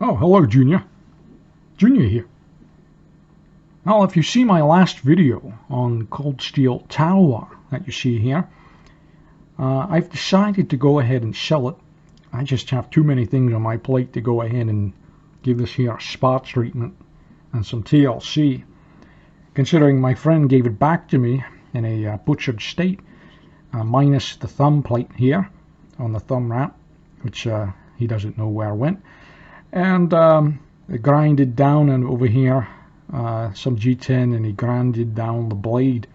Oh, hello, Junior. Junior here. Well, if you see my last video on Cold Steel Tower that you see here, I've decided to go ahead and sell it. I just have too many things on my plate to go ahead and give this here a spot treatment and some TLC, considering my friend gave it back to me in a butchered state, minus the thumb plate here on the thumb wrap, which he doesn't know where it went. And grinded down, and over here some G10, and he grinded down the blade.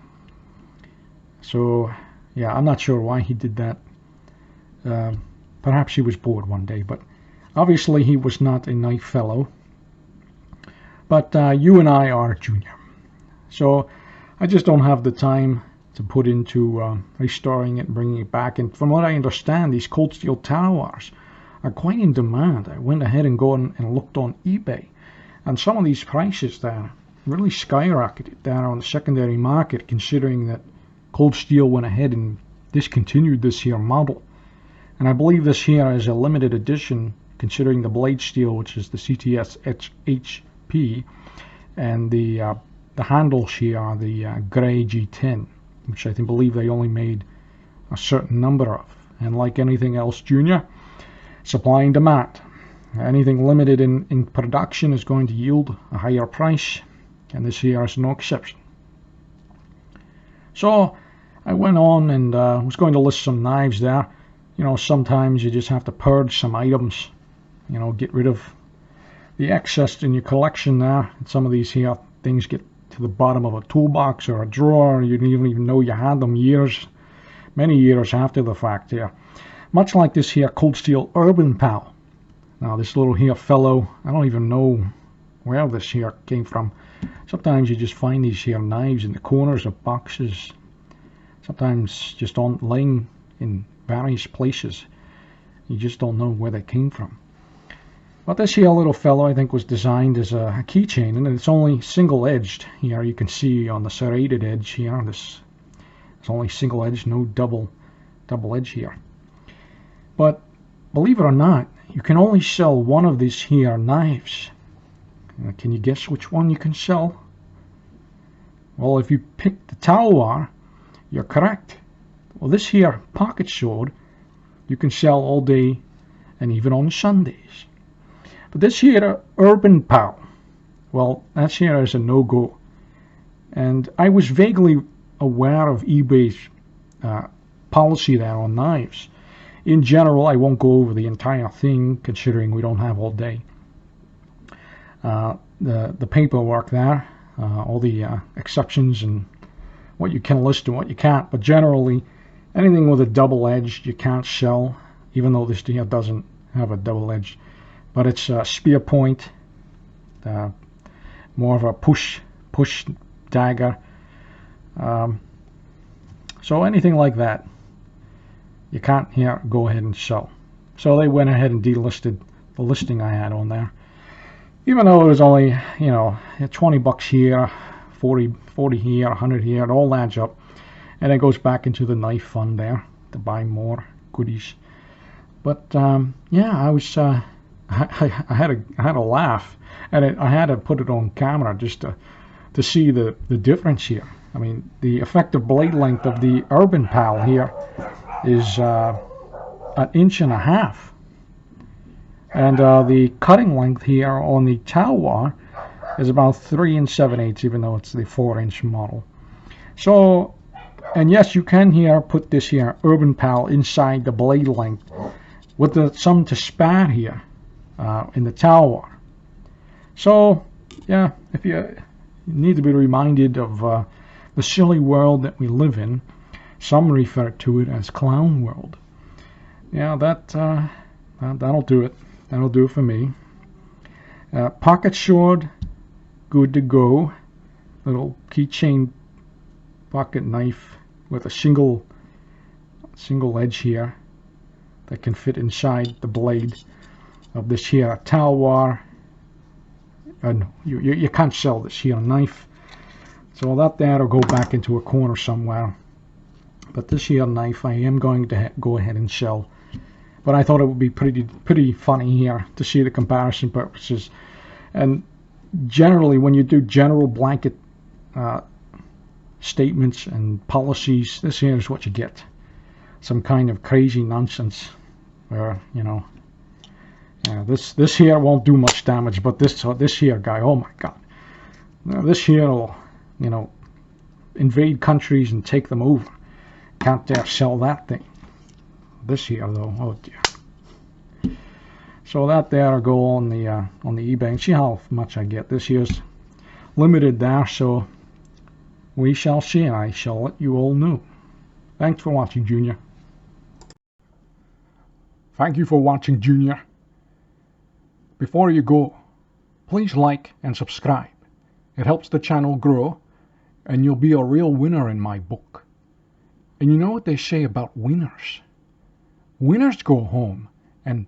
So yeah, I'm not sure why he did that. Perhaps he was bored one day, but obviously he was not a knife fellow. But you and I are, Junior. So I just don't have the time to put into restoring it and bringing it back. And from what I understand, these Cold Steel Towers are quite in demand. I went ahead and looked on eBay, and some of these prices there really skyrocketed there on the secondary market, considering that Cold Steel went ahead and discontinued this here model. And I believe this here is a limited edition, considering the blade steel, which is the CTS HP, and the handles here are the gray G10, which I believe they only made a certain number of. And like anything else, Junior, supply and demand. Anything limited in production is going to yield a higher price, and this here is no exception. So I went on and was going to list some knives there. You know, sometimes you just have to purge some items, you know, get rid of the excess in your collection there. And some of these here things get to the bottom of a toolbox or a drawer, and you didn't even know you had them many years after the fact here. Much like this here Cold Steel Urban Pal. Now this little here fellow, I don't even know where this here came from. Sometimes you just find these here knives in the corners of boxes. Sometimes just laying in various places. You just don't know where they came from. But this here little fellow, I think, was designed as a keychain, and it's only single-edged. Here you can see on the serrated edge here, it's only single-edged, no double edge here. But believe it or not, you can only sell one of these here knives. Can you guess which one you can sell? Well, if you pick the Talwar, you're correct. Well, this here pocket sword, you can sell all day and even on Sundays. But this here Urban Pal, well, that here is a no-go. And I was vaguely aware of eBay's policy there on knives. In general, I won't go over the entire thing, considering we don't have all day. The paperwork there, all the exceptions and what you can list and what you can't. But generally, anything with a double edge you can't sell, even though this here doesn't have a double edge. But it's a spear point, more of a push dagger. So anything like that, you can't here go ahead and sell. So they went ahead and delisted the listing I had on there, even though it was only, you know, 20 bucks here, 40 here, 100 here. It all adds up, and it goes back into the knife fund there to buy more goodies. But yeah, I was I had a laugh, and I had to put it on camera just to see the difference here. I mean, the effective blade length of the Urban Pal here is an inch and a half, and the cutting length here on the Talwar is about 3 7/8, even though it's the 4-inch model. So, and yes, you can here put this here Urban Pal inside the blade length with some to spare here in the Talwar. So yeah, if you need to be reminded of the silly world that we live in. Some refer to it as Clown World. Yeah, that'll do it. That'll do it for me. Pocket sword, good to go. Little keychain pocket knife with a single edge here that can fit inside the blade of this here Talwar. And you can't sell this here knife. So that'll go back into a corner somewhere. But this here knife I am going to go ahead and sell, but I thought it would be pretty funny here to see the comparison purposes. And generally, when you do general blanket statements and policies, this here is what you get. Some kind of crazy nonsense where, you know, this here won't do much damage, but this here guy, oh my god, this here will, you know, invade countries and take them over. Can't dare sell that thing. This here though, oh dear. So that there will go on the eBay, and see how much I get. This here's limited there, so we shall see, and I shall let you all know. Thanks for watching, Junior. Thank you for watching, Junior. Before you go, please like and subscribe. It helps the channel grow, and you'll be a real winner in my book. And you know what they say about winners? Winners go home and